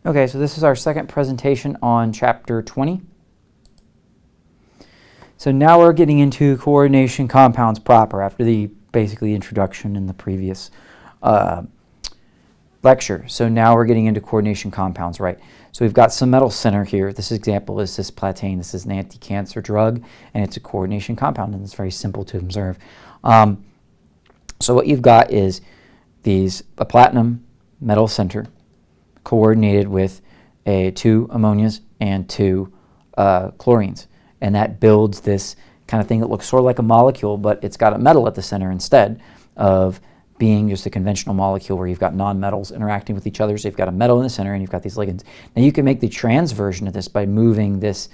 Okay, so this is our second presentation on chapter 20. So now we're getting into coordination compounds proper after the basically introduction in the previous lecture. So now we're getting into coordination compounds, right? So we've got some metal center here. This example is cisplatin. This is an anti-cancer drug, and it's a coordination compound, and it's very simple to observe. So what you've got is a platinum metal center coordinated with two ammonias and two chlorines. And that builds this kind of thing that looks sort of like a molecule, but it's got a metal at the center instead of being just a conventional molecule where you've got nonmetals interacting with each other. So you've got a metal in the center and you've got these ligands. Now you can make the trans version of this by moving this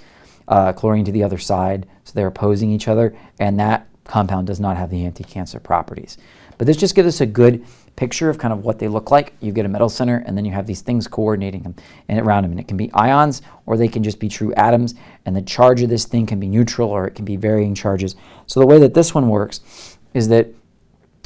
chlorine to the other side, so they're opposing each other, and that compound does not have the anti-cancer properties. But this just gives us a good picture of kind of what they look like. You get a metal center, and then you have these things coordinating them and around them. And it can be ions, or they can just be true atoms. And the charge of this thing can be neutral, or it can be varying charges. So the way that this one works is that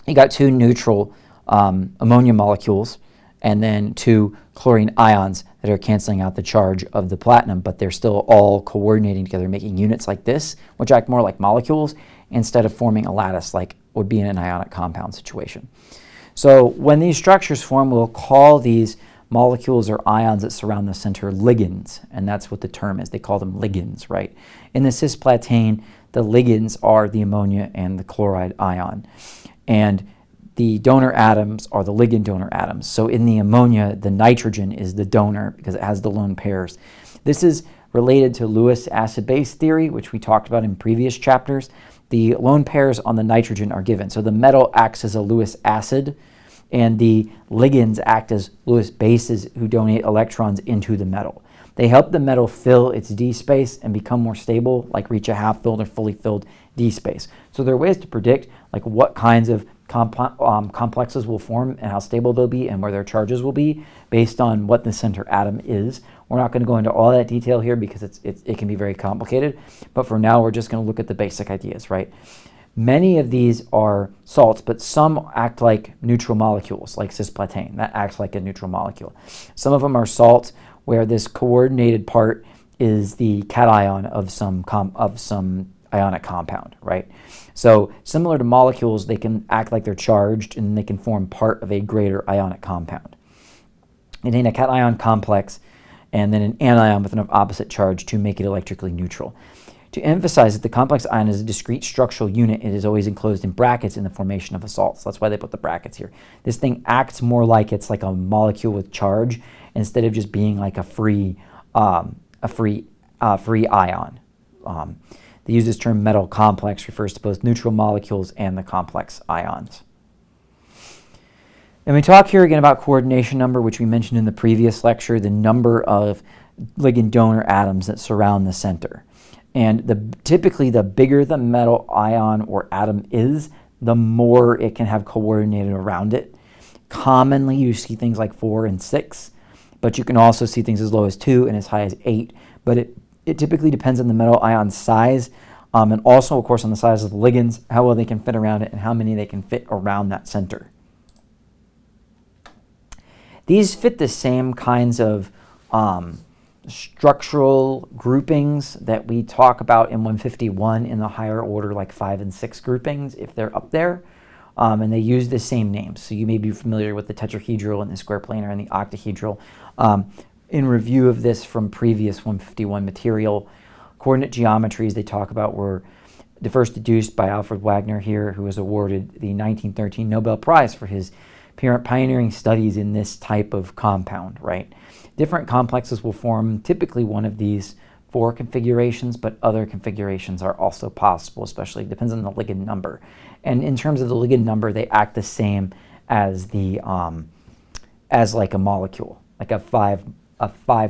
you got two neutral ammonia molecules, and then two chlorine ions that are canceling out the charge of the platinum, but they're still all coordinating together, making units like this, which act more like molecules instead of forming a lattice like would be in an ionic compound situation. So when these structures form, we'll call these molecules or ions that surround the center ligands, and that's what the term is. They call them ligands, right? In the cisplatin, the ligands are the ammonia and the chloride ion, and the donor atoms are the ligand donor atoms. So in the ammonia, the nitrogen is the donor because it has the lone pairs. This is related to Lewis acid-base theory, which we talked about in previous chapters. The lone pairs on the nitrogen are given. So the metal acts as a Lewis acid, and the ligands act as Lewis bases who donate electrons into the metal. They help the metal fill its D space and become more stable, like reach a half-filled or fully filled D space. So there are ways to predict like what kinds of complexes will form and how stable they'll be and where their charges will be based on what the center atom is. We're not going to go into all that detail here because it can be very complicated, but for now we're just going to look at the basic ideas, right? Many of these are salts, but some act like neutral molecules, like cisplatin. That acts like a neutral molecule. Some of them are salts where this coordinated part is the cation of some ionic compound, right? So similar to molecules, they can act like they're charged and they can form part of a greater ionic compound. They contain a cation complex and then an anion with an opposite charge to make it electrically neutral. To emphasize that the complex ion is a discrete structural unit, it is always enclosed in brackets in the formation of a salt. So that's why they put the brackets here. This thing acts more like it's like a molecule with charge instead of just being like a free ion. They use this term metal complex, refers to both neutral molecules and the complex ions. And we talk here again about coordination number, which we mentioned in the previous lecture, the number of ligand donor atoms that surround the center. And typically the bigger the metal ion or atom is, the more it can have coordinated around it. Commonly you see things like 4 and 6, but you can also see things as low as 2 and as high as 8. But it typically depends on the metal ion size and also, of course, on the size of the ligands, how well they can fit around it, and how many they can fit around that center. These fit the same kinds of structural groupings that we talk about in 151 in the higher order, like 5 and 6 groupings, if they're up there. And they use the same names. So you may be familiar with the tetrahedral and the square planar and the octahedral. In review of this from previous 151 material, coordinate geometries they talk about were first deduced by Alfred Wagner here, who was awarded the 1913 Nobel Prize for his pioneering studies in this type of compound, right? Different complexes will form typically one of these 4 configurations, but other configurations are also possible, especially it depends on the ligand number. And in terms of the ligand number, they act the same as the as like a molecule, like a 5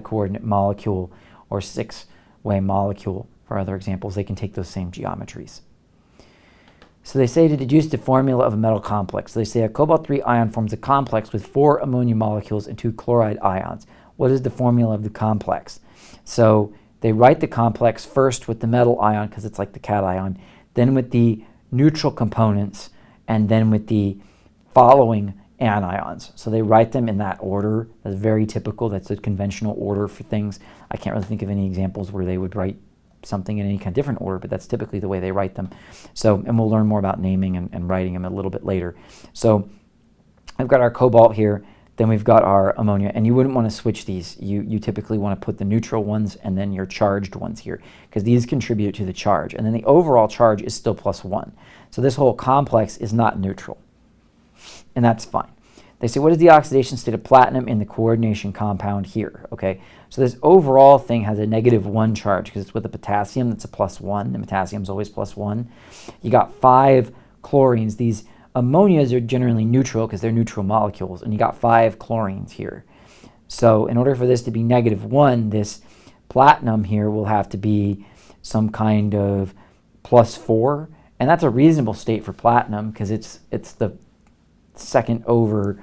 coordinate molecule or 6-way molecule. For other examples, they can take those same geometries. So they say to deduce the formula of a metal complex. So they say a cobalt-3 ion forms a complex with 4 ammonia molecules and 2 chloride ions. What is the formula of the complex? So they write the complex first with the metal ion because it's like the cation, then with the neutral components, and then with the following anions. So they write them in that order. That's very typical. That's a conventional order for things. I can't really think of any examples where they would write something in any kind of different order, but that's typically the way they write them. So, and we'll learn more about naming and writing them a little bit later. So I've got our cobalt here, then we've got our ammonia, and you wouldn't want to switch these. You typically want to put the neutral ones and then your charged ones here, because these contribute to the charge, and then the overall charge is still +1. So this whole complex is not neutral, and that's fine. They say, what is the oxidation state of platinum in the coordination compound here? Okay, so this overall thing has a -1 charge because it's with the potassium that's a +1. The potassium is always +1. You got 5 chlorines. These ammonias are generally neutral because they're neutral molecules, and you got 5 chlorines here. So in order for this to be -1, this platinum here will have to be some kind of +4, and that's a reasonable state for platinum because it's the second over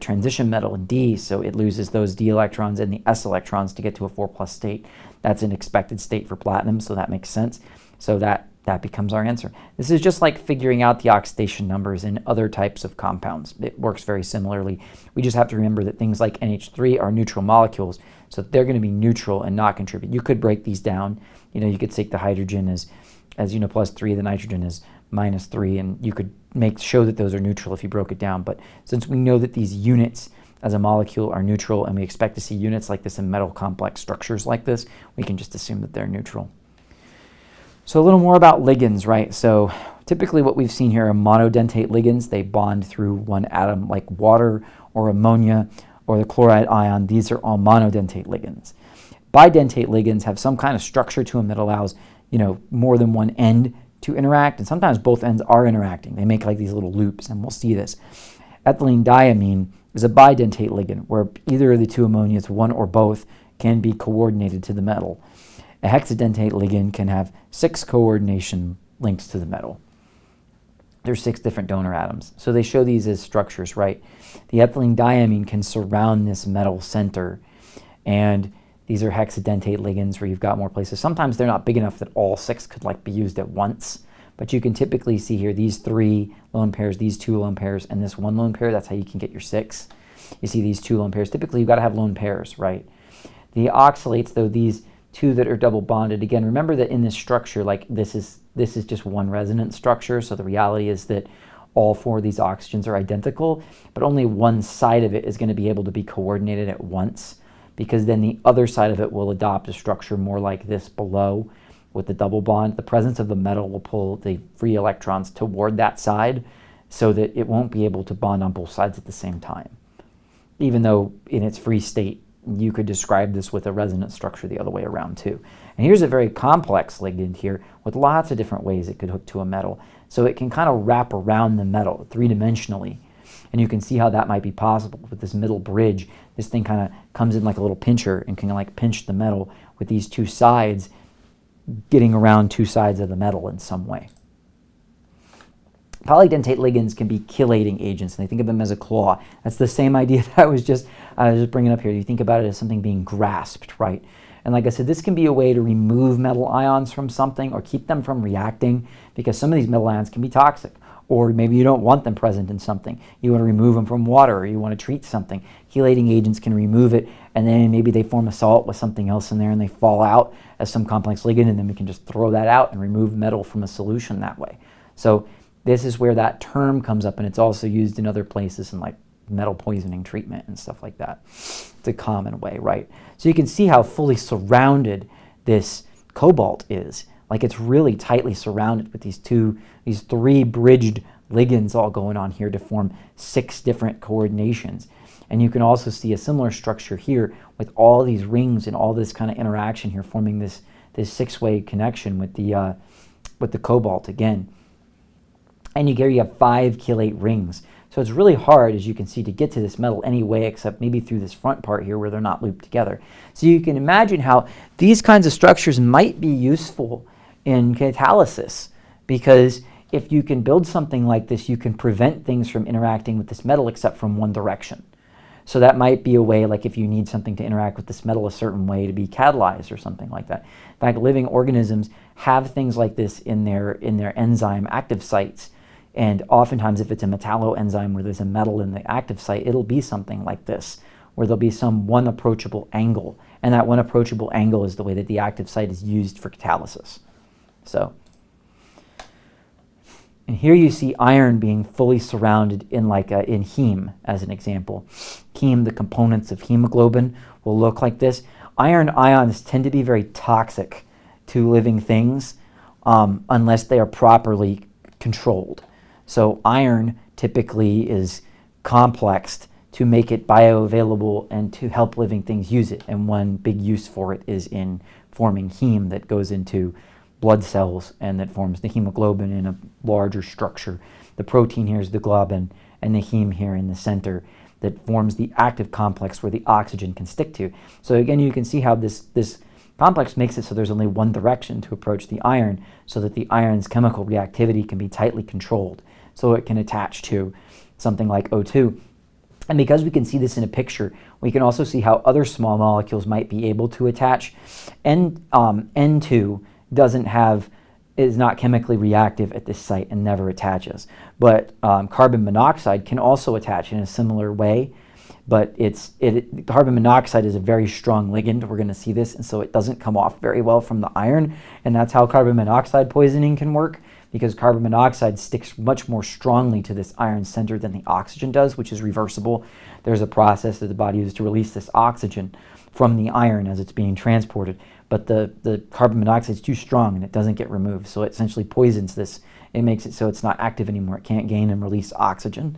transition metal in D, so it loses those D electrons and the S electrons to get to a 4+ state. That's an expected state for platinum, so that makes sense. So that becomes our answer. This is just like figuring out the oxidation numbers in other types of compounds. It works very similarly. We just have to remember that things like NH3 are neutral molecules, so they're going to be neutral and not contribute. You could break these down. You know, you could take the hydrogen as +3, the nitrogen is -3, and you could show that those are neutral if you broke it down. But since we know that these units as a molecule are neutral, and we expect to see units like this in metal complex structures like this, we can just assume that they're neutral. So a little more about ligands, right? So typically what we've seen here are monodentate ligands. They bond through one atom like water or ammonia or the chloride ion. These are all monodentate ligands. Bidentate ligands have some kind of structure to them that allows, more than one end to interact, and sometimes both ends are interacting. They make like these little loops, and we'll see this. Ethylene diamine is a bidentate ligand, where either of the two ammonias, one or both, can be coordinated to the metal. A hexadentate ligand can have 6 coordination links to the metal. There's 6 different donor atoms. So they show these as structures, right? The ethylene diamine can surround this metal center, and these are hexadentate ligands where you've got more places. Sometimes they're not big enough that all 6 could be used at once, but you can typically see here these 3 lone pairs, these 2 lone pairs, and this 1 lone pair. That's how you can get your 6. You see these 2 lone pairs. Typically you've got to have lone pairs, right? The oxalates, though, these 2 that are double bonded. Again, remember that in this structure, this is just one resonance structure, so the reality is that all 4 of these oxygens are identical, but only one side of it is going to be able to be coordinated at once, because then the other side of it will adopt a structure more like this below with the double bond. The presence of the metal will pull the free electrons toward that side so that it won't be able to bond on both sides at the same time. Even though in its free state, you could describe this with a resonance structure the other way around too. And here's a very complex ligand here with lots of different ways it could hook to a metal. So it can kind of wrap around the metal 3-dimensionally. And you can see how that might be possible with this middle bridge. This thing kind of comes in like a little pincher and can pinch the metal with these 2 sides, getting around 2 sides of the metal in some way. Polydentate ligands can be chelating agents, and they think of them as a claw. That's the same idea that I was just bringing up here. You think about it as something being grasped, right? And like I said, this can be a way to remove metal ions from something or keep them from reacting, because some of these metal ions can be toxic. Or maybe you don't want them present in something. You want to remove them from water, or you want to treat something. Chelating agents can remove it, and then maybe they form a salt with something else in there and they fall out as some complex ligand, and then we can just throw that out and remove metal from a solution that way. So this is where that term comes up, and it's also used in other places in metal poisoning treatment and stuff like that. It's a common way, right? So you can see how fully surrounded this cobalt is. It's really tightly surrounded with these 3 bridged ligands all going on here to form 6 different coordinations. And you can also see a similar structure here with all these rings and all this kind of interaction here, forming this 6-way connection with the cobalt again. And you have 5 chelate rings. So it's really hard, as you can see, to get to this metal any way except maybe through this front part here where they're not looped together. So you can imagine how these kinds of structures might be useful in catalysis, because if you can build something like this, you can prevent things from interacting with this metal except from one direction. So that might be a way, if you need something to interact with this metal a certain way to be catalyzed or something like that. In fact, living organisms have things like this in their enzyme active sites And oftentimes, if it's a metalloenzyme where there's a metal in the active site, it'll be something like this, where there'll be some one approachable angle. And that one approachable angle is the way that the active site is used for catalysis. So, and here you see iron being fully surrounded in in heme, as an example. Heme, the components of hemoglobin, will look like this. Iron ions tend to be very toxic to living things unless they are properly controlled. So iron typically is complexed to make it bioavailable and to help living things use it. And one big use for it is in forming heme that goes into blood cells and that forms the hemoglobin in a larger structure. The protein here is the globin, and the heme here in the center that forms the active complex where the oxygen can stick to. So again, you can see how this complex makes it so there's only one direction to approach the iron, so that the iron's chemical reactivity can be tightly controlled, so it can attach to something like O2. And because we can see this in a picture, we can also see how other small molecules might be able to attach. N2 is not chemically reactive at this site and never attaches. But carbon monoxide can also attach in a similar way. But carbon monoxide is a very strong ligand. We're going to see this, and so it doesn't come off very well from the iron. And that's how carbon monoxide poisoning can work, because carbon monoxide sticks much more strongly to this iron center than the oxygen does, which is reversible. There's a process that the body uses to release this oxygen from the iron as it's being transported. But the carbon monoxide is too strong and it doesn't get removed. So it essentially poisons this. It makes it so it's not active anymore. It can't gain and release oxygen.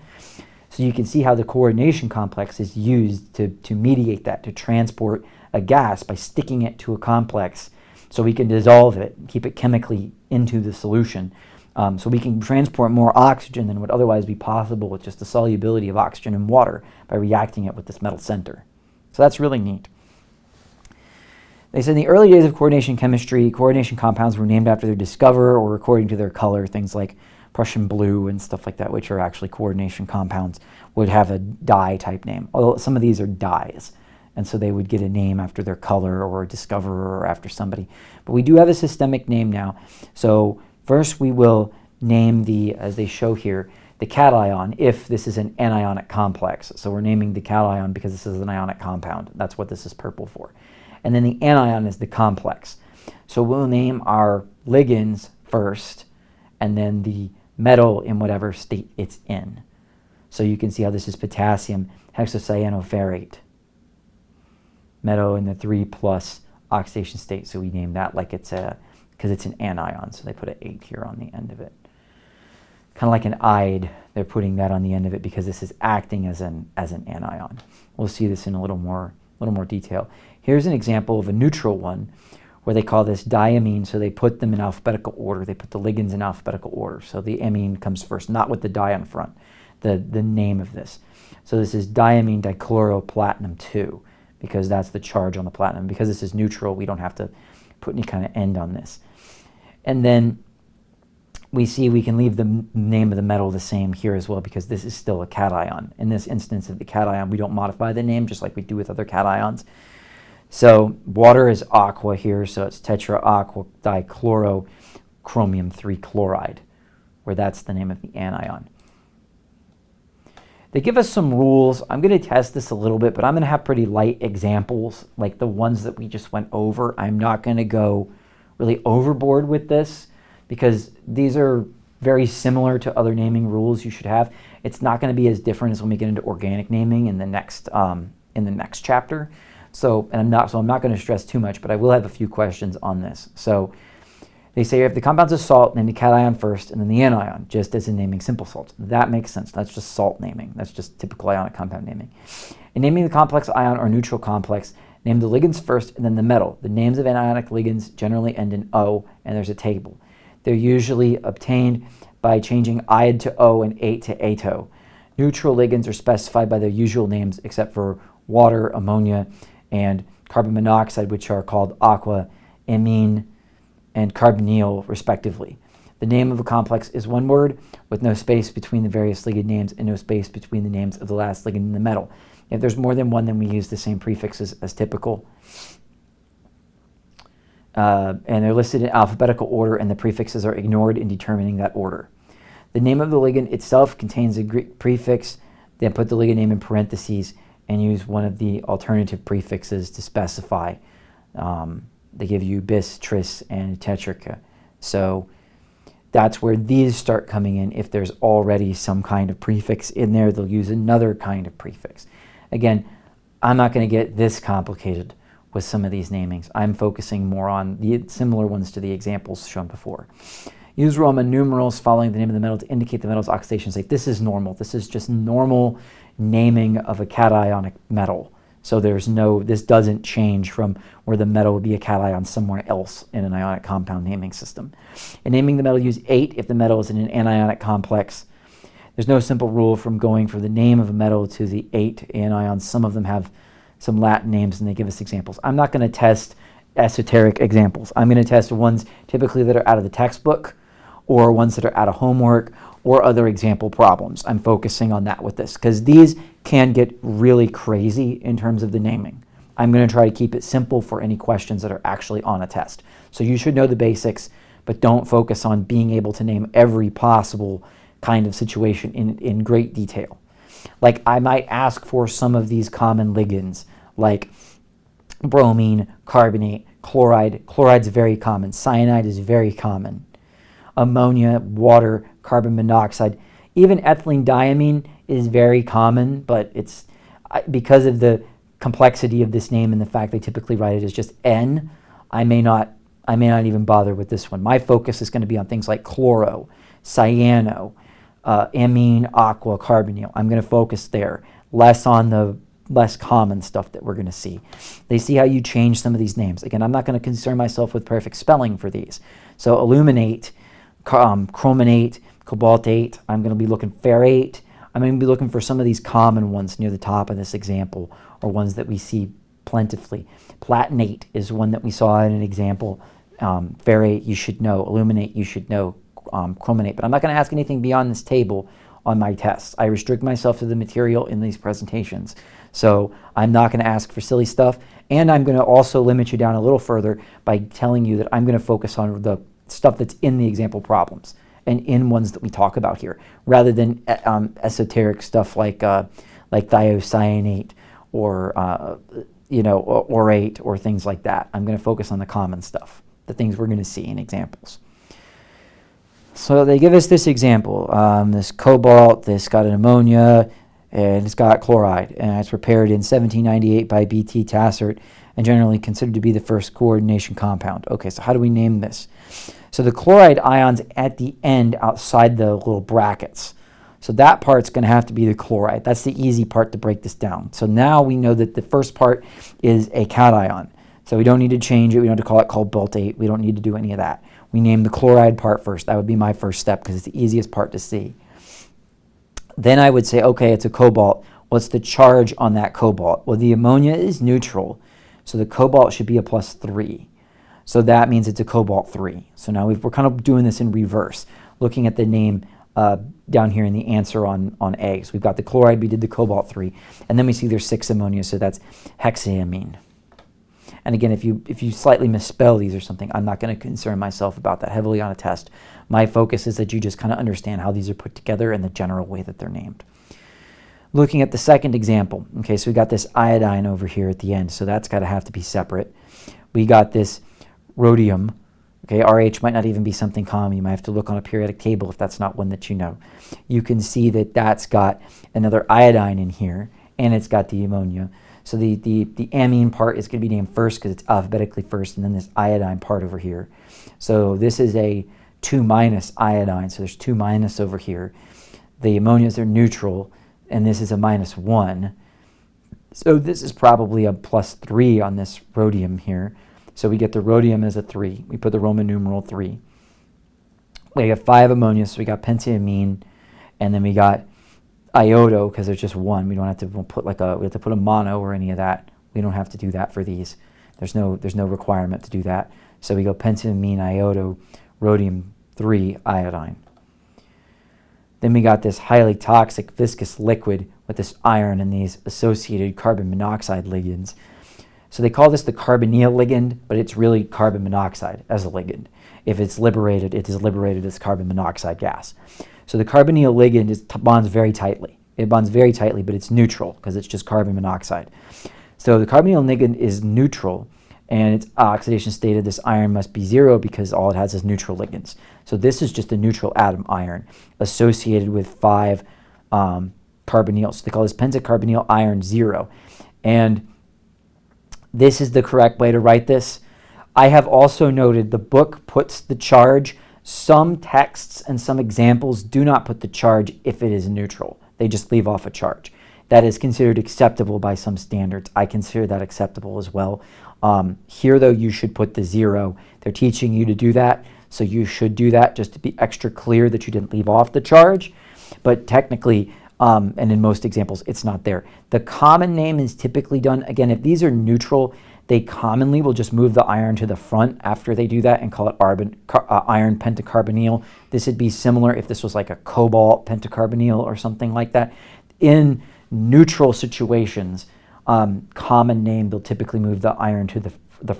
So you can see how the coordination complex is used to mediate that, to transport a gas by sticking it to a complex so we can dissolve it, keep it chemically into the solution. So we can transport more oxygen than would otherwise be possible with just the solubility of oxygen in water by reacting it with this metal center. So that's really neat. They said in the early days of coordination chemistry, coordination compounds were named after their discoverer or according to their color. Things like Prussian blue and stuff like that, which are actually coordination compounds, would have a dye type name. Although some of these are dyes, and so they would get a name after their color or a discoverer or after somebody. But we do have a systemic name now. So first we will name as they show here, the cation if this is an anionic complex. So we're naming the cation because this is an ionic compound. That's what this is purple for. And then the anion is the complex. So we'll name our ligands first, and then the metal in whatever state it's in. So you can see how this is potassium hexocyanoferrate. Metal in the 3+ oxidation state, so we name that like because it's an anion, so they put an 8 here on the end of it. Kind of like an ide, they're putting that on the end of it because this is acting as an anion. We'll see this in a little more detail. Here's an example of a neutral one where they call this diamine, so they put them in alphabetical order. They put the ligands in alphabetical order. So the amine comes first, not with the di on front, the name of this. So this is diamine dichloroplatinum 2, because that's the charge on the platinum. Because this is neutral, we don't have to put any kind of end on this. And then we see we can leave the name of the metal the same here as well, because this is still a cation. In this instance of the cation, we don't modify the name just like we do with other cations. So water is aqua here, so it's tetra-aqua dichlorochromium 3 chloride, where that's the name of the anion. They give us some rules. I'm going to test this a little bit, but I'm going to have pretty light examples, like the ones that we just went over. I'm not going to go really overboard with this, because these are very similar to other naming rules you should have. It's not going to be as different as when we get into organic naming in the next chapter. So I'm not going to stress too much, but I will have a few questions on this. So they say if the compound's a salt, name the cation first and then the anion, just as in naming simple salts. That makes sense. That's just salt naming. That's just typical ionic compound naming. In naming the complex ion or neutral complex, name the ligands first and then the metal. The names of anionic ligands generally end in O, and there's a table. They're usually obtained by changing ide to O and ate to ato. Neutral ligands are specified by their usual names except for water, ammonia, and carbon monoxide, which are called aqua, amine, and carbonyl, respectively. The name of a complex is one word with no space between the various ligand names and no space between the names of the last ligand in the metal. If there's more than one, then we use the same prefixes as typical. And they're listed in alphabetical order, and the prefixes are ignored in determining that order. The name of the ligand itself contains a Greek prefix, then put the ligand name in parentheses and use one of the alternative prefixes to specify. They give you bis, tris, and tetrica. So that's where these start coming in. If there's already some kind of prefix in there, they'll use another kind of prefix. Again, I'm not going to get this complicated with some of these namings. I'm focusing more on the similar ones to the examples shown before. Use Roman numerals following the name of the metal to indicate the metal's oxidation state. This is normal. This is just normal naming of a cationic metal. So this doesn't change from where the metal would be a cation somewhere else in an ionic compound naming system. In naming the metal, use 8 if the metal is in an anionic complex. There's no simple rule from going from the name of a metal to the 8 anions. Some of them have some Latin names and they give us examples. I'm not going to test esoteric examples. I'm going to test ones typically that are out of the textbook or ones that are out of homework or other example problems. I'm focusing on that with this because these can get really crazy in terms of the naming. I'm going to try to keep it simple for any questions that are actually on a test. So you should know the basics, but don't focus on being able to name every possible kind of situation in great detail. Like I might ask for some of these common ligands, like bromine, carbonate, chloride. Chloride's very common. Cyanide is very common. Ammonia, water, carbon monoxide. Even ethylene diamine is very common, but it's because of the complexity of this name and the fact they typically write it as just N, I may not even bother with this one. My focus is going to be on things like chloro, cyano, amine, aqua, carbonyl. I'm going to focus there, less on the less common stuff that we're going to see. They see how you change some of these names. Again, I'm not going to concern myself with perfect spelling for these. So aluminate, chrominate, cobaltate, I'm going to be looking ferrate. I'm going to be looking for some of these common ones near the top of this example or ones that we see plentifully. Platinate is one that we saw in an example. Ferrate, you should know. Aluminate, you should know. Chrominate. But I'm not going to ask anything beyond this table on my tests. I restrict myself to the material in these presentations. So I'm not going to ask for silly stuff. And I'm going to also limit you down a little further by telling you that I'm going to focus on the stuff that's in the example problems and in ones that we talk about here, rather than esoteric stuff like thiocyanate or orate or things like that. I'm going to focus on the common stuff, the things we're going to see in examples. So they give us this example, this cobalt, this got an ammonia, and it's got chloride, and it's prepared in 1798 by B.T. Tassert and generally considered to be the first coordination compound. Okay, so how do we name this? So the chloride ions at the end outside the little brackets. So that part's going to have to be the chloride. That's the easy part to break this down. So now we know that the first part is a cation. So we don't need to change it. We don't have to call it cobaltate. We don't need to do any of that. We name the chloride part first. That would be my first step because it's the easiest part to see. Then I would say, okay, it's a cobalt. What's the charge on that cobalt? Well, the ammonia is neutral, so the cobalt should be a +3. So that means it's a cobalt 3. So now we're kind of doing this in reverse, looking at the name down here in the answer on A. So we've got the chloride, we did the cobalt 3, and then we see there's 6 ammonia, so that's hexaamine. And again, if you slightly misspell these or something, I'm not going to concern myself about that heavily on a test. My focus is that you just kind of understand how these are put together and the general way that they're named. Looking at the second example, okay, so we got this iodine over here at the end, so that's got to have to be separate. We got this rhodium, okay, RH might not even be something common. You might have to look on a periodic table if that's not one that you know. You can see that that's got another iodine in here, and it's got the ammonia. So the amine part is going to be named first because it's alphabetically first, and then this iodine part over here. So this is a 2- iodine, so there's 2- over here. The ammonias are neutral, and this is a -1. So this is probably a +3 on this rhodium here. So we get the rhodium as a 3. We put the Roman numeral 3. We got 5 ammonia, so we got pentamine, and then we got iodo because there's just 1. We don't have to put we have to put a mono or any of that. We don't have to do that for these. There's no requirement to do that. So we go pentamine, iodo, rhodium 3 iodine. Then we got this highly toxic viscous liquid with this iron and these associated carbon monoxide ligands. So they call this the carbonyl ligand, but it's really carbon monoxide as a ligand. If it's liberated, it is liberated as carbon monoxide gas. So the carbonyl ligand bonds very tightly. It bonds very tightly, but it's neutral because it's just carbon monoxide. So the carbonyl ligand is neutral, and its oxidation state of this iron must be 0 because all it has is neutral ligands. So this is just a neutral atom iron associated with 5 carbonyls. They call this pentacarbonyl iron 0. And this is the correct way to write this. I have also noted the book puts the charge. Some texts and some examples do not put the charge if it is neutral. They just leave off a charge. That is considered acceptable by some standards. I consider that acceptable as well. Here, though, you should put the 0. They're teaching you to do that, so you should do that just to be extra clear that you didn't leave off the charge. But technically, and in most examples, it's not there. The common name is typically done, again, if these are neutral, they commonly will just move the iron to the front after they do that and call it iron pentacarbonyl. This would be similar if this was like a cobalt pentacarbonyl or something like that. In neutral situations, common name, they'll typically move the iron to the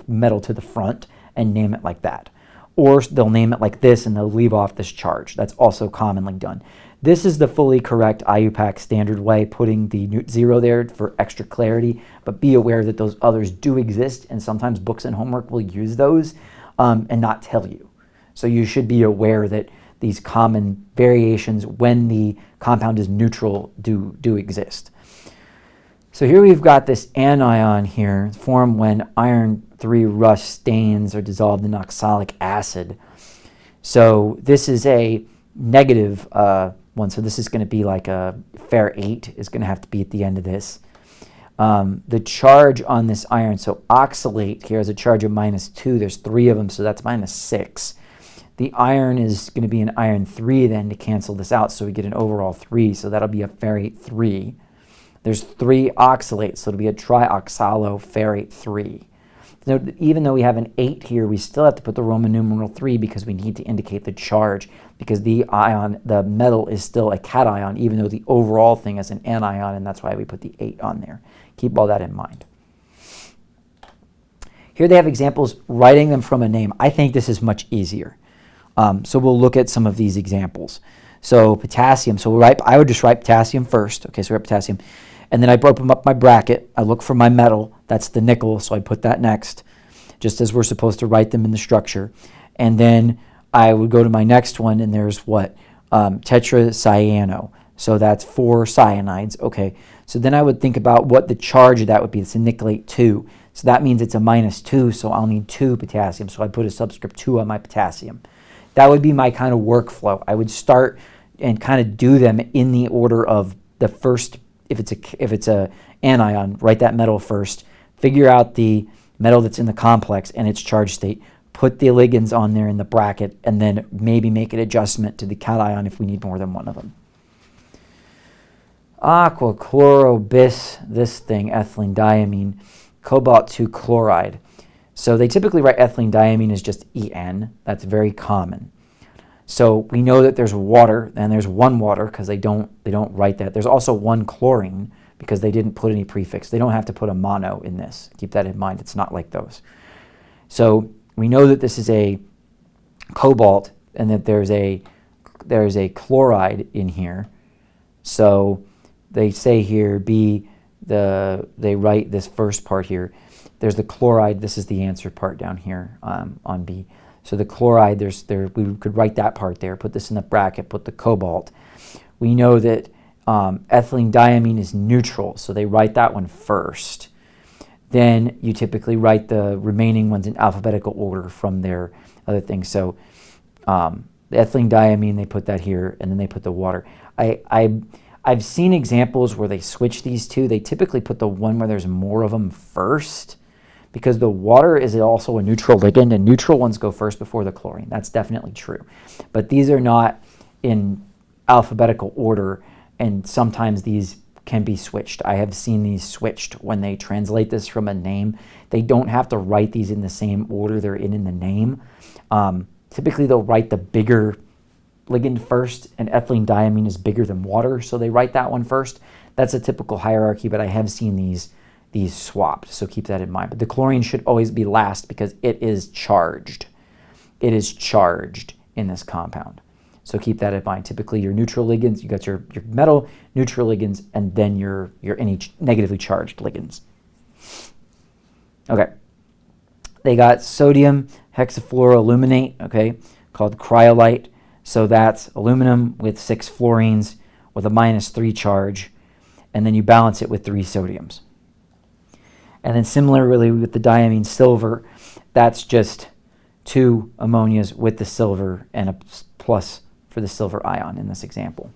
metal to the front and name it like that. Or they'll name it like this and they'll leave off this charge. That's also commonly done. This is the fully correct IUPAC standard way, putting the 0 there for extra clarity, but be aware that those others do exist, and sometimes books and homework will use those and not tell you. So you should be aware that these common variations when the compound is neutral do exist. So here we've got this anion here, formed when iron 3 rust stains are dissolved in oxalic acid. So this is a negative one, so this is going to be like a Fe8 is going to have to be at the end of this. The charge on this iron, so oxalate here has a charge of -2. There's 3 of them, so that's -6. The iron is going to be an iron 3 then to cancel this out, so we get an overall 3, so that'll be a Fe8 3. There's 3 oxalates, so it'll be a trioxaloferrate 3. Now, even though we have an 8 here, we still have to put the Roman numeral 3 because we need to indicate the charge, because the metal is still a cation, even though the overall thing is an anion, and that's why we put the 8 on there. Keep all that in mind. Here they have examples writing them from a name. I think this is much easier. So we'll look at some of these examples. So potassium, so I would just write potassium first. Okay, so we have potassium. And then I open up my bracket. I look for my metal. That's the nickel, so I put that next, just as we're supposed to write them in the structure. And then I would go to my next one, and there's what? Tetracyano. So that's 4 cyanides. Okay, so then I would think about what the charge of that would be. It's a nickelate 2. So that means it's a -2, so I'll need 2 potassium. So I put a subscript 2 on my potassium. That would be my kind of workflow. I would start and kind of do them in the order of the first. If it's a anion, write that metal first. Figure out the metal that's in the complex and its charge state. Put the ligands on there in the bracket, and then maybe make an adjustment to the cation if we need more than one of them. Aqua, chloro, bis, this thing, ethylene diamine, cobalt 2 chloride. So they typically write ethylene diamine as just En. That's very common. So we know that there's water, and there's 1 water because they don't write that. There's also 1 chlorine because they didn't put any prefix. They don't have to put a mono in this. Keep that in mind. It's not like those. So we know that this is a cobalt and that there's a chloride in here. So they say here they write this first part here. There's the chloride. This is the answer part down here on B. So the chloride, we could write that part there, put this in the bracket, put the cobalt. We know that ethylene diamine is neutral, so they write that one first. Then you typically write the remaining ones in alphabetical order from their other things. So the ethylene diamine, they put that here, and then they put the water. I've seen examples where they switch these two. They typically put the one where there's more of them first, because the water is also a neutral ligand, and neutral ones go first before the chlorine. That's definitely true. But these are not in alphabetical order, and sometimes these can be switched. I have seen these switched when they translate this from a name. They don't have to write these in the same order they're in the name. Typically, they'll write the bigger ligand first, and ethylene diamine is bigger than water, so they write that one first. That's a typical hierarchy, but I have seen these swapped, so keep that in mind. But the chlorine should always be last because it is charged. It is charged in this compound. So keep that in mind. Typically your neutral ligands, you got your metal, neutral ligands, and then your any negatively charged ligands. Okay. They got sodium hexafluoroaluminate, okay, called cryolite. So that's aluminum with 6 fluorines with a -3 charge, and then you balance it with 3 sodiums. And then similarly with the diamine silver, that's just 2 ammonias with the silver and a plus for the silver ion in this example.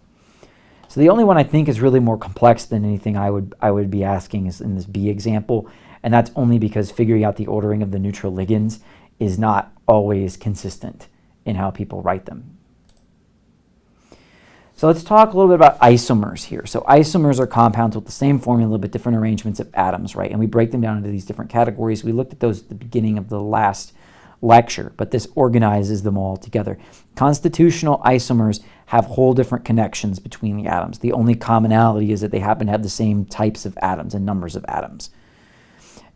So the only one I think is really more complex than anything I would be asking is in this B example, and that's only because figuring out the ordering of the neutral ligands is not always consistent in how people write them. So let's talk a little bit about isomers here. So isomers are compounds with the same formula but different arrangements of atoms, right? And we break them down into these different categories. We looked at those at the beginning of the last lecture, but this organizes them all together. Constitutional isomers have whole different connections between the atoms. The only commonality is that they happen to have the same types of atoms and numbers of atoms.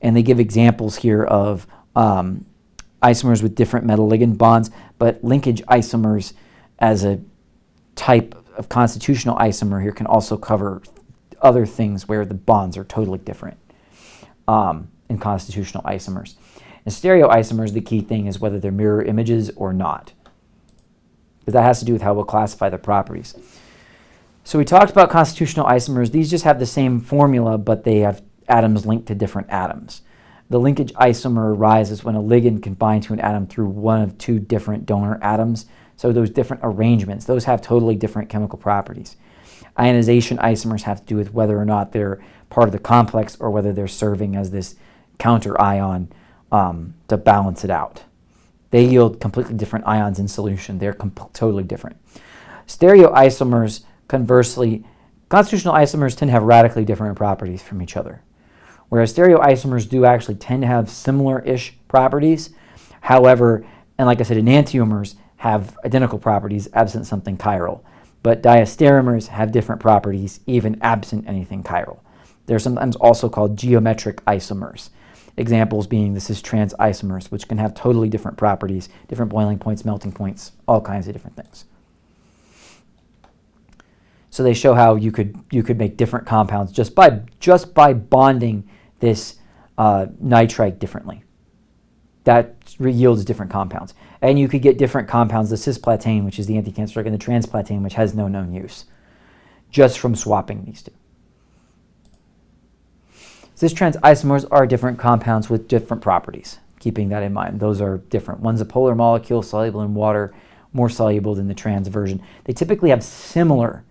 And they give examples here of isomers with different metal-ligand bonds, but linkage isomers as a type of constitutional isomer here can also cover other things where the bonds are totally different in constitutional isomers. In stereoisomers, the key thing is whether they're mirror images or not, because that has to do with how we'll classify the properties. So we talked about constitutional isomers. These just have the same formula, but they have atoms linked to different atoms. The linkage isomer arises when a ligand can bind to an atom through one of 2 different donor atoms. So those different arrangements, those have totally different chemical properties. Ionization isomers have to do with whether or not they're part of the complex or whether they're serving as this counter ion to balance it out. They yield completely different ions in solution. They're totally different. Stereoisomers, conversely, constitutional isomers tend to have radically different properties from each other, whereas stereoisomers do actually tend to have similar-ish properties. However, and like I said, enantiomers have identical properties absent something chiral, but diastereomers have different properties even absent anything chiral. They're sometimes also called geometric isomers. Examples being the cis-trans isomers, which can have totally different properties, different boiling points, melting points, all kinds of different things. So they show how you could make different compounds just by bonding this nitrite differently. That yields different compounds. And you could get different compounds, the cisplatin, which is the anti-cancer drug, and the transplatin, which has no known use, just from swapping these two. Cis-trans isomers are different compounds with different properties, keeping that in mind. Those are different. One's a polar molecule, soluble in water, more soluble than the trans version. They typically have similar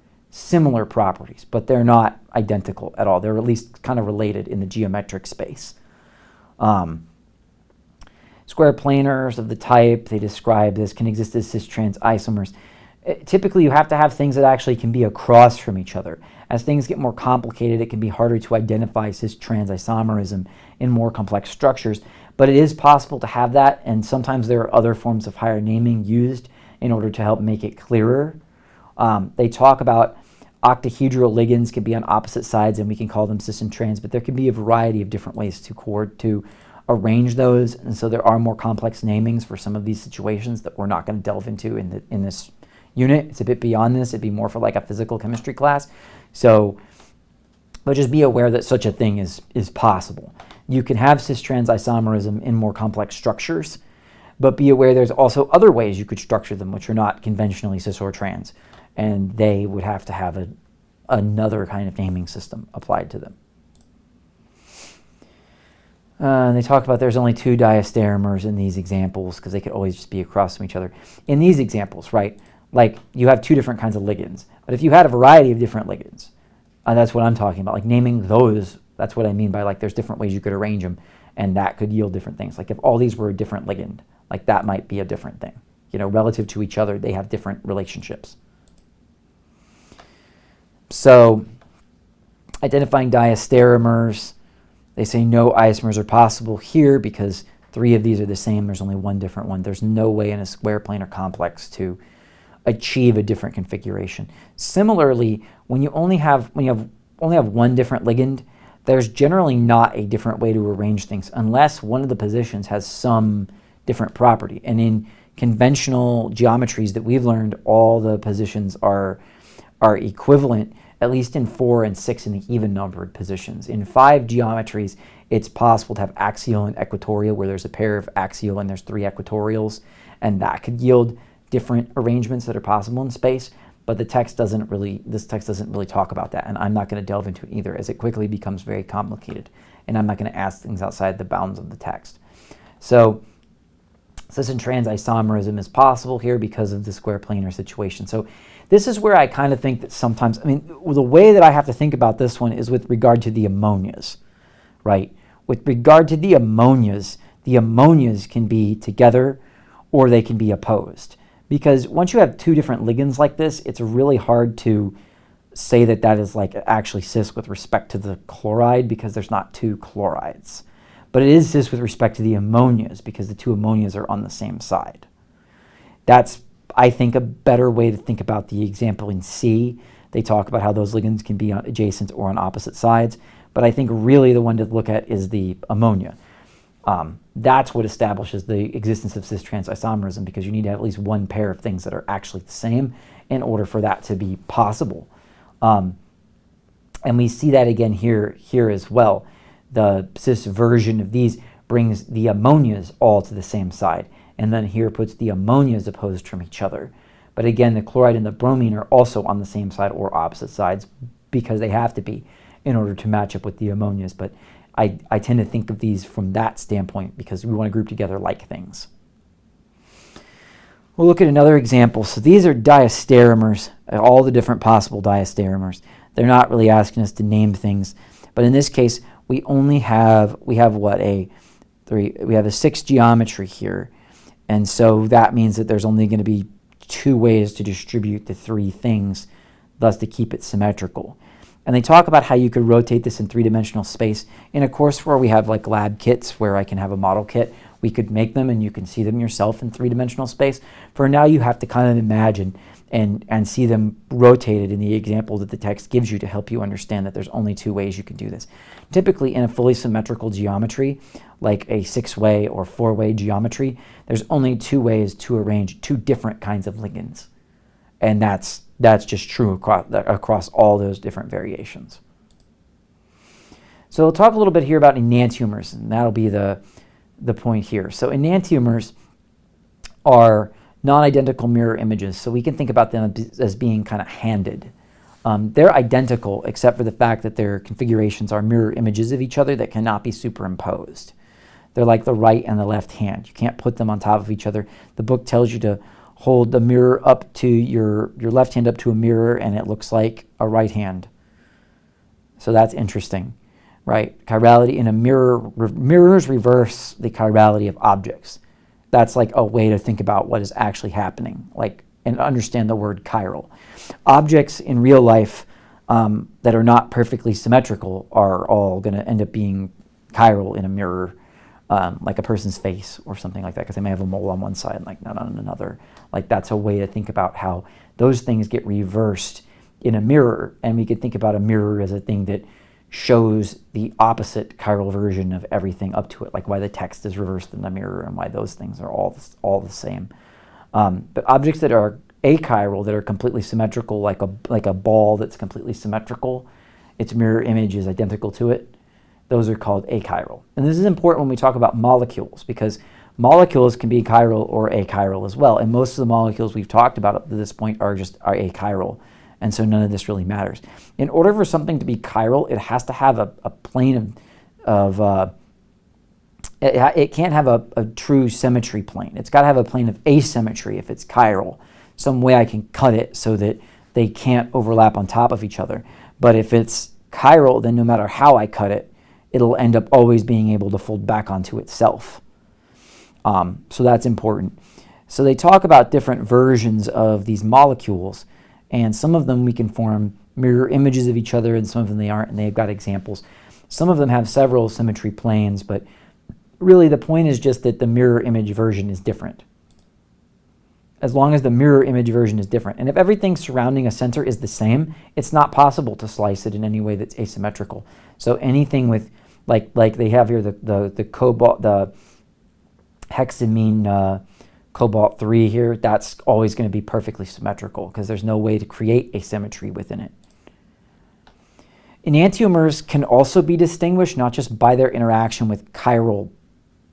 properties, but they're not identical at all. They're at least kind of related in the geometric space. Square planars of the type they describe this can exist as cis-trans isomers. Typically, you have to have things that actually can be across from each other. As things get more complicated, it can be harder to identify cis-trans isomerism in more complex structures, but it is possible to have that, and sometimes there are other forms of higher naming used in order to help make it clearer. They talk about octahedral ligands can be on opposite sides, and we can call them cis and trans, but there can be a variety of different ways to arrange those, and so there are more complex namings for some of these situations that we're not going to delve into in this unit. It's a bit beyond this. It'd be more for like a physical chemistry class. So, but just be aware that such a thing is possible. You can have cis-trans isomerism in more complex structures, but be aware there's also other ways you could structure them which are not conventionally cis or trans, and they would have to have another kind of naming system applied to them. They talk about there's only 2 diastereomers in these examples because they could always just be across from each other. In these examples, right, like you have 2 different kinds of ligands. But if you had a variety of different ligands, that's what I'm talking about. Like naming those, that's what I mean by like there's different ways you could arrange them, and that could yield different things. Like if all these were a different ligand, like that might be a different thing. You know, relative to each other, they have different relationships. So identifying diastereomers, they say no isomers are possible here because 3 of these are the same. There's only one different one. There's no way in a square planar complex to achieve a different configuration. Similarly, when you only have one different ligand, there's generally not a different way to arrange things unless one of the positions has some different property. And in conventional geometries that we've learned, all the positions are equivalent, at least in 4 and 6 in the even numbered positions. In 5 geometries, it's possible to have axial and equatorial, where there's a pair of axial and there's 3 equatorials, and that could yield different arrangements that are possible in space. But this text doesn't really talk about that, and I'm not going to delve into it either, as it quickly becomes very complicated, and I'm not going to ask things outside the bounds of the text. So cis and trans isomerism is possible here because of the square planar situation. So this is where I kind of think that sometimes, I mean, the way that I have to think about this one is with regard to the ammonias, right? With regard to the ammonias can be together or they can be opposed. Because once you have 2 different ligands like this, it's really hard to say that that is like actually cis with respect to the chloride, because there's not 2 chlorides. But it is cis with respect to the ammonias, because the 2 ammonias are on the same side. That's, I think, a better way to think about the example in C. They talk about how those ligands can be adjacent or on opposite sides. But I think really the one to look at is the ammonia. That's what establishes the existence of cis-trans isomerism, because you need to have at least one pair of things that are actually the same in order for that to be possible. And we see that again here as well. The cis version of these brings the ammonias all to the same side, and then here puts the ammonias opposed from each other. But again, the chloride and the bromine are also on the same side or opposite sides, because they have to be in order to match up with the ammonias. But I tend to think of these from that standpoint, because we want to group together like things. We'll look at another example. So these are diastereomers, all the different possible diastereomers. They're not really asking us to name things, but in this case, we have what, we have a 6 geometry here, and so that means that there's only going to be 2 ways to distribute the 3 things, thus to keep it symmetrical. And they talk about how you could rotate this in 3-dimensional space. In a course where we have like lab kits where I can have a model kit, we could make them and you can see them yourself in 3-dimensional space. For now, you have to kind of imagine and see them rotated in the example that the text gives you to help you understand that there's only 2 ways you can do this. Typically in a fully symmetrical geometry, like a 6-way or 4-way geometry, there's only 2 ways to arrange 2 different kinds of ligands. And that's just true across all those different variations. So we'll talk a little bit here about enantiomers, and that'll be the point here. So enantiomers are non-identical mirror images, so we can think about them as being kind of handed. They're identical except for the fact that their configurations are mirror images of each other that cannot be superimposed. They're like the right and the left hand. You can't put them on top of each other. The book tells you to hold the mirror up to your left hand up to a mirror, and it looks like a right hand. So that's interesting, right? Chirality in a mirror, mirrors reverse the chirality of objects. That's like a way to think about what is actually happening, like, and understand the word chiral. Objects in real life that are not perfectly symmetrical are all going to end up being chiral in a mirror, like a person's face or something like that, because they may have a mole on one side and like not on another. Like, that's a way to think about how those things get reversed in a mirror, and we could think about a mirror as a thing that shows the opposite chiral version of everything up to it, like why the text is reversed in the mirror and why those things are all the same. But objects that are achiral, that are completely symmetrical, like a ball that's completely symmetrical, its mirror image is identical to it, those are called achiral. And this is important when we talk about molecules, because molecules can be chiral or achiral as well, and most of the molecules we've talked about up to this point are achiral, and so none of this really matters. In order for something to be chiral, it has to have a plane it can't have a true symmetry plane. It's got to have a plane of asymmetry if it's chiral, some way I can cut it so that they can't overlap on top of each other. But if it's chiral, then no matter how I cut it, it'll end up always being able to fold back onto itself. So that's important. So they talk about different versions of these molecules, and some of them we can form mirror images of each other, and some of them they aren't, and they've got examples. Some of them have several symmetry planes, but really the point is just that the mirror image version is different. As long as the mirror image version is different. And if everything surrounding a center is the same, it's not possible to slice it in any way that's asymmetrical. So anything with, like they have here, the cobalt, the hexamine cobalt-3 here, that's always going to be perfectly symmetrical because there's no way to create asymmetry within it. Enantiomers can also be distinguished not just by their interaction with chiral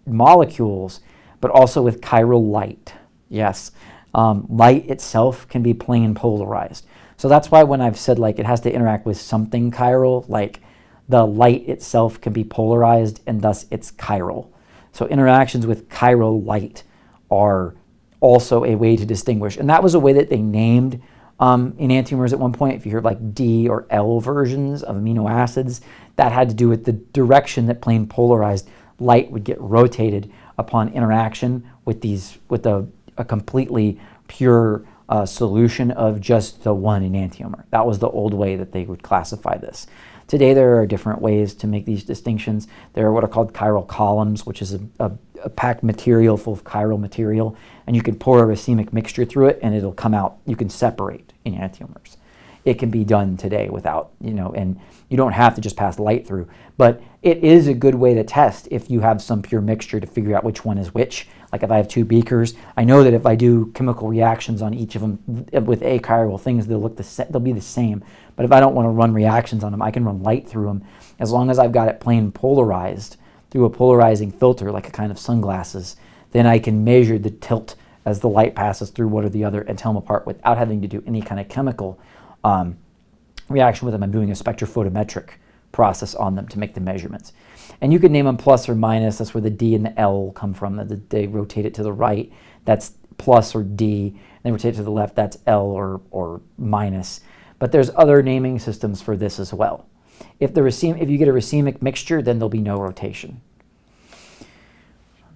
molecules, but also with chiral light. Yes, light itself can be plane polarized. So that's why when I've said like it has to interact with something chiral, like the light itself can be polarized and thus it's chiral. So interactions with chiral light are also a way to distinguish. And that was a way that they named enantiomers at one point. If you hear like D or L versions of amino acids, that had to do with the direction that plane polarized light would get rotated upon interaction with a completely pure solution of just the one enantiomer. That was the old way that they would classify this. Today there are different ways to make these distinctions. There are what are called chiral columns, which is a packed material full of chiral material, and you can pour a racemic mixture through it and it'll come out. You can separate enantiomers. It can be done today without, and you don't have to just pass light through, but it is a good way to test if you have some pure mixture to figure out which one is which. Like if I have two beakers, I know that if I do chemical reactions on each of them with achiral things, they'll be the same. But if I don't want to run reactions on them, I can run light through them as long as I've got it plane polarized through a polarizing filter, like a kind of sunglasses. Then I can measure the tilt as the light passes through one or the other and tell them apart without having to do any kind of chemical reaction with them. I'm doing a spectrophotometric process on them to make the measurements. And you can name them plus or minus. That's where the D and the L come from. They rotate it to the right, that's plus or D. And they rotate it to the left, that's L or minus. But there's other naming systems for this as well. If you get a racemic mixture, then there'll be no rotation.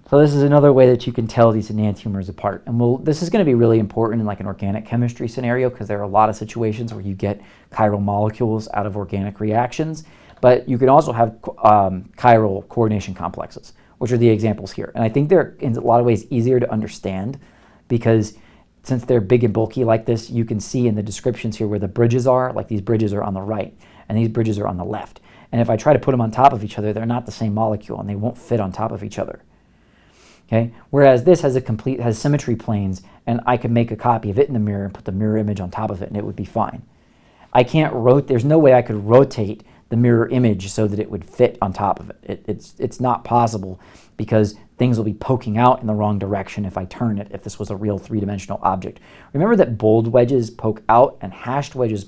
So this is another way that you can tell these enantiomers apart. And this is going to be really important in like an organic chemistry scenario because there are a lot of situations where you get chiral molecules out of organic reactions. But you can also have chiral coordination complexes, which are the examples here. And I think they're in a lot of ways easier to understand because since they're big and bulky like this, you can see in the descriptions here where the bridges are, like these bridges are on the right and these bridges are on the left. And if I try to put them on top of each other, they're not the same molecule and they won't fit on top of each other. Okay? Whereas this has symmetry planes, and I could make a copy of it in the mirror and put the mirror image on top of it and it would be fine. There's no way I could rotate the mirror image so that it would fit on top of it. It's not possible because things will be poking out in the wrong direction if I turn it, if this was a real three-dimensional object. Remember that bold wedges poke out and hashed wedges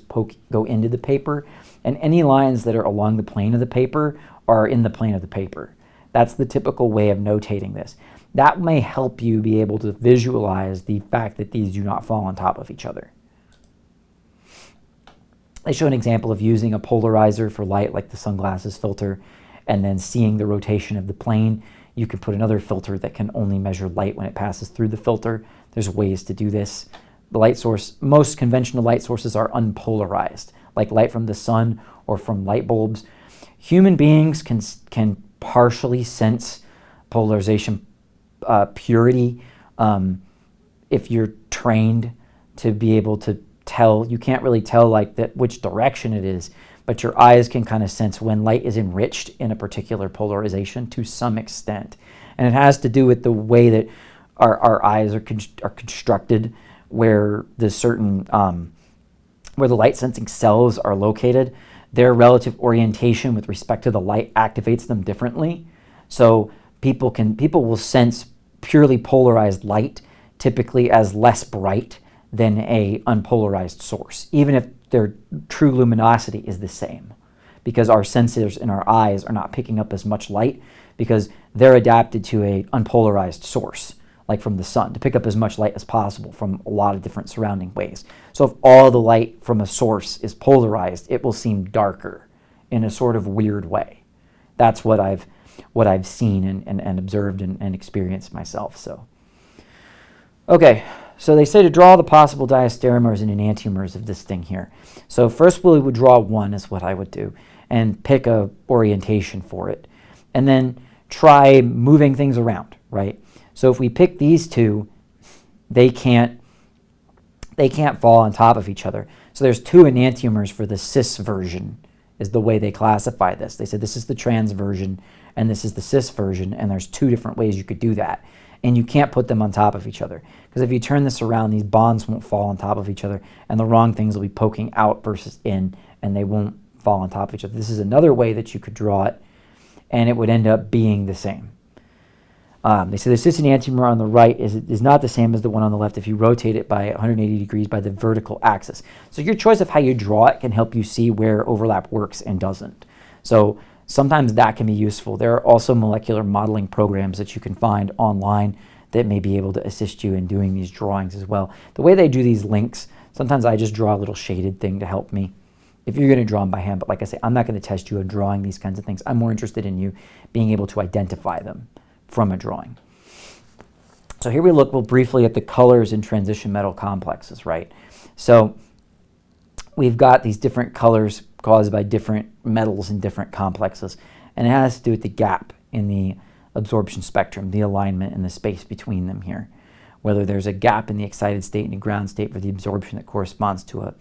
go into the paper, and any lines that are along the plane of the paper are in the plane of the paper. That's the typical way of notating this. That may help you be able to visualize the fact that these do not fall on top of each other. I show an example of using a polarizer for light like the sunglasses filter and then seeing the rotation of the plane. You can put another filter that can only measure light when it passes through the filter. There's ways to do this. The light source, most conventional light sources are unpolarized, like light from the sun or from light bulbs. Human beings can partially sense polarization purity if you're trained to be able to tell. You can't really tell like which direction it is, but your eyes can kind of sense when light is enriched in a particular polarization to some extent. And it has to do with the way that our eyes are constructed, where the light sensing cells are located. Their relative orientation with respect to the light activates them differently. So people will sense purely polarized light typically as less bright than a unpolarized source, even if their true luminosity is the same, because our sensors in our eyes are not picking up as much light because they're adapted to a unpolarized source, like from the sun, to pick up as much light as possible from a lot of different surrounding ways. So if all the light from a source is polarized, it will seem darker in a sort of weird way. That's what I've seen and observed and experienced myself. So, okay, so they say to draw the possible diastereomers and enantiomers of this thing here. So first we would draw one, is what I would do, and pick a orientation for it, and then try moving things around, right? So if we pick these two, they can't fall on top of each other. So there's two enantiomers for the cis version, is the way they classify this. They said this is the trans version and this is the cis version, and there's two different ways you could do that. and you can't put them on top of each other. Because if you turn this around, these bonds won't fall on top of each other, and the wrong things will be poking out versus in, and they won't fall on top of each other. This is another way that you could draw it, and it would end up being the same. They say the cis enantiomer on the right is not the same as the one on the left if you rotate it by 180 degrees by the vertical axis. So your choice of how you draw it can help you see where overlap works and doesn't. So sometimes that can be useful. There are also molecular modeling programs that you can find online that may be able to assist you in doing these drawings as well. The way they do these links, sometimes I just draw a little shaded thing to help me if you're going to draw them by hand. But like I say, I'm not going to test you on drawing these kinds of things. I'm more interested in you being able to identify them from a drawing. So here we look briefly at the colors in transition metal complexes, right? So we've got these different colors caused by different metals in different complexes, and it has to do with the gap in the absorption spectrum, the alignment and the space between them here. Whether there's a gap in the excited state and the ground state for the absorption that corresponds to a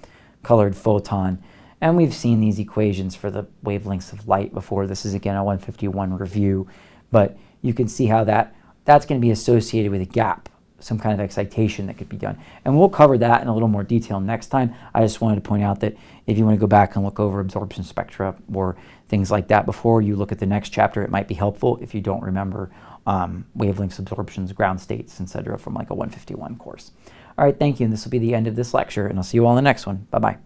colored photon. And we've seen these equations for the wavelengths of light before. This is again a 151 review, but you can see how that's going to be associated with a gap, some kind of excitation that could be done. And we'll cover that in a little more detail next time. I just wanted to point out that if you want to go back and look over absorption spectra or things like that before you look at the next chapter, it might be helpful if you don't remember wavelengths, absorptions, ground states, etc. from like a 151 course. All right, thank you, and this will be the end of this lecture, and I'll see you all in the next one. Bye-bye.